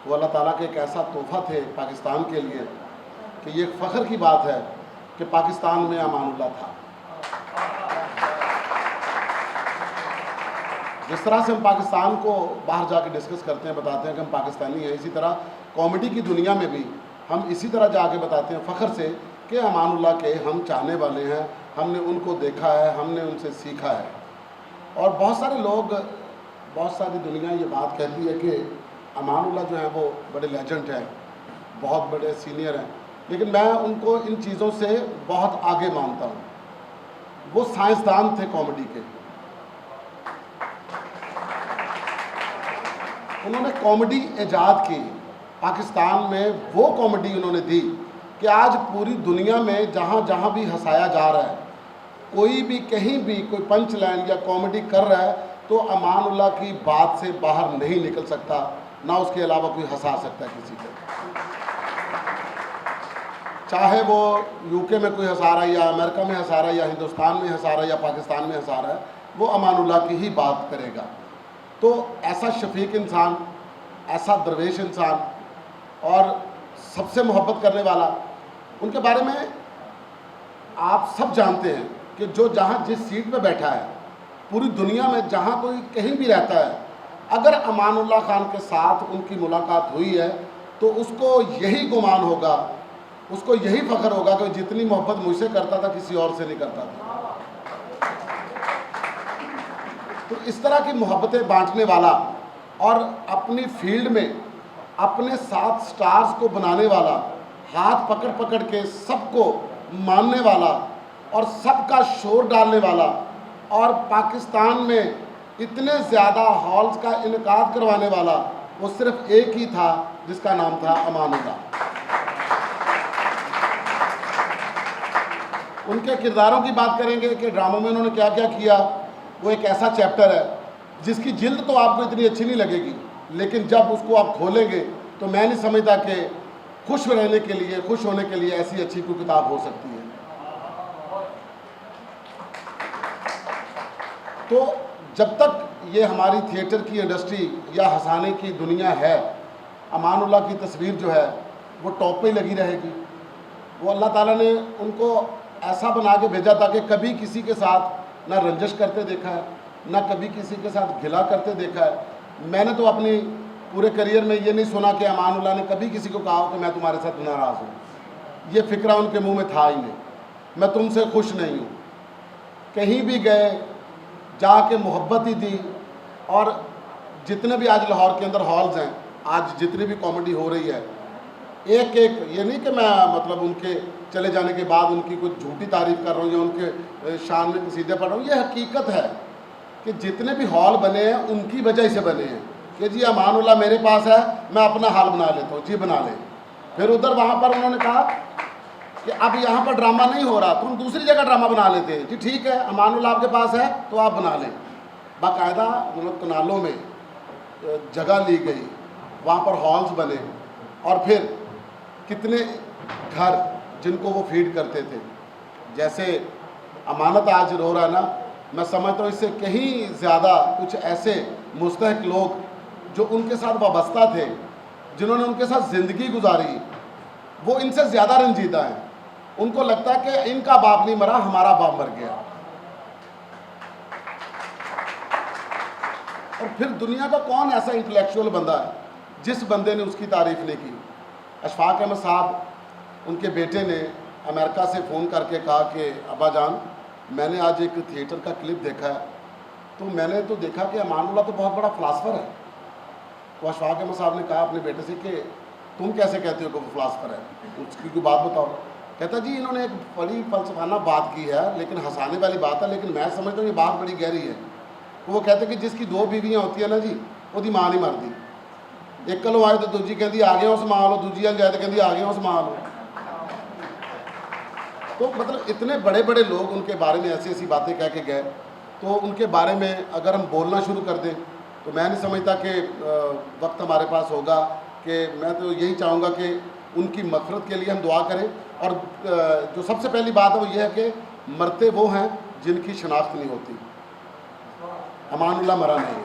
वो अल्लाह ताला के एक ऐसा तोहफ़ा थे पाकिस्तान के लिए कि ये फ़ख्र की बात है कि पाकिस्तान में अमानुल्लाह था। जिस तरह से हम पाकिस्तान को बाहर जाके डिस्कस करते हैं, बताते हैं कि हम पाकिस्तानी हैं, इसी तरह कॉमेडी की दुनिया में भी हम इसी तरह जाके बताते हैं फ़ख्र से कि अमानुल्लाह के हम चाहने वाले हैं, हमने उनको देखा है, हमने उनसे सीखा है। और बहुत सारे लोग, बहुत सारी दुनिया ये बात कहती है कि अमानुल्लाह जो है वो बड़े लेजेंड हैं, बहुत बड़े सीनियर हैं, लेकिन मैं उनको इन चीज़ों से बहुत आगे मानता हूँ। वो साइंसदान थे कॉमेडी के। उन्होंने कॉमेडी ईजाद की, पाकिस्तान में वो कॉमेडी उन्होंने दी कि आज पूरी दुनिया में जहाँ जहाँ भी हंसाया जा रहा है, कोई भी कहीं भी कोई पंच लाइन या कॉमेडी कर रहा है तो अमानुल्लाह की बात से बाहर नहीं निकल सकता, ना उसके अलावा कोई हंसा सकता है किसी को। चाहे वो यूके में कोई हंसा रहा है या अमेरिका में हंसा रहा है या हिंदुस्तान में हंसा रहा है या पाकिस्तान में हंसा रहा है, वो अमानुल्लाह की ही बात करेगा। तो ऐसा शफीक इंसान, ऐसा दरवेश इंसान और सबसे मोहब्बत करने वाला, उनके बारे में आप सब जानते हैं कि जो जहाँ जिस सीट पे बैठा है, पूरी दुनिया में जहाँ कोई कहीं भी रहता है, अगर अमानुल्लाह खान के साथ उनकी मुलाकात हुई है तो उसको यही गुमान होगा, उसको यही फ़ख्र होगा कि जितनी मोहब्बत मुझसे करता था किसी और से नहीं करता था। तो इस तरह की मोहब्बतें बांटने वाला और अपनी फील्ड में अपने साथ स्टार्स को बनाने वाला, हाथ पकड़ पकड़ के सबको मानने वाला और सबका शोर डालने वाला, और पाकिस्तान में इतने ज़्यादा हॉल्स का इनकाद करवाने वाला, वो सिर्फ एक ही था जिसका नाम था अमानुल्लाह। उनके किरदारों की बात करेंगे कि ड्रामों में उन्होंने क्या क्या किया, वो एक ऐसा चैप्टर है जिसकी जिल्द तो आपको इतनी अच्छी नहीं लगेगी, लेकिन जब उसको आप खोलेंगे तो मैं नहीं समझता कि खुश रहने के लिए, खुश होने के लिए ऐसी अच्छी कोई किताब हो सकती है। तो जब तक ये हमारी थिएटर की इंडस्ट्री या हंसाने की दुनिया है, अमानुल्लाह की तस्वीर जो है वो टॉप पे ही लगी रहेगी। वो अल्लाह ताला ने उनको ऐसा बना के भेजा था कि कभी किसी के साथ ना रंजिश करते देखा है, ना कभी किसी के साथ गिला करते देखा है। मैंने तो अपनी पूरे करियर में ये नहीं सुना कि अमानुल्लाह ने कभी किसी को कहा हो कि मैं तुम्हारे साथ नाराज़ हूँ। ये फ़िक्रा उनके मुंह में था ही नहीं, मैं तुमसे खुश नहीं हूँ। कहीं भी गए जाके मोहब्बत ही दी। और जितने भी आज लाहौर के अंदर हॉल्स हैं, आज जितनी भी कॉमेडी हो रही है, एक एक, ये नहीं कि मैं मतलब उनके चले जाने के बाद उनकी कुछ झूठी तारीफ़ कर रहा हूँ या उनके शान में कसीदे पढ़ रहा हूँ। ये हकीकत है कि जितने भी हॉल बने हैं उनकी वजह से बने हैं कि जी अमानुल्लाह मेरे पास है, मैं अपना हाल बना लेता हूँ, जी बना ले। फिर उधर वहाँ पर उन्होंने कहा कि अब यहाँ पर ड्रामा नहीं हो रहा तो हम दूसरी जगह ड्रामा बना लेते हैं। जी ठीक है, अमानुल्लाह आपके पास है तो आप बना लें। बाकायदा मतलब कनालों में जगह ली गई, वहाँ पर हॉल्स बने, और फिर कितने घर जिनको वो फीड करते थे। जैसे अमानत आज रो रहा है ना, मैं समझता हूँ इससे कहीं ज़्यादा कुछ ऐसे मुस्तहक लोग जो उनके साथ वाबस्ता थे, जिन्होंने उनके साथ ज़िंदगी गुजारी, वो इनसे ज़्यादा रंजीदा हैं। उनको लगता है कि इनका बाप नहीं मरा, हमारा बाप मर गया। और फिर दुनिया का कौन ऐसा इंटेलेक्चुअल बंदा है जिस बंदे ने उसकी तारीफ़ नहीं की। अशफाक अहमद साहब, उनके बेटे ने अमेरिका से फ़ोन करके कहा कि अब्बा जान, मैंने आज एक थिएटर का क्लिप देखा है, तो मैंने तो देखा कि अमानुल्लाह तो बहुत बड़ा फ़िलासफ़र है। तो अशफाक अहमद साहब ने कहा अपने बेटे से कि तुम कैसे कहते हो कि वो फ़िलासफ़र है, उसकी कोई बात बताओ। कहता जी इन्होंने एक बड़ी फ़लसफ़ाना बात की है, लेकिन हंसाने वाली बात है, लेकिन मैं समझता हूँ ये बात बड़ी गहरी है। वो कहते कि जिसकी दो बीवियाँ होती है ना जी, वो मां नहीं मरती। एक कलो आए तो दूजी कहती आ गया उस मां लो, दूजी अल जाए तो कहती आ गया उस मां लो। तो मतलब इतने बड़े बड़े लोग उनके बारे में ऐसी ऐसी बातें कह के गए, तो उनके बारे में अगर हम बोलना शुरू कर दें तो मैं नहीं समझता कि वक्त हमारे पास होगा। कि मैं तो यही चाहूँगा कि उनकी मग़फ़िरत के लिए हम दुआ करें। और जो सबसे पहली बात है वो ये है कि मरते वो हैं जिनकी शनाख्त नहीं होती। अमानुल्लाह मरा नहीं।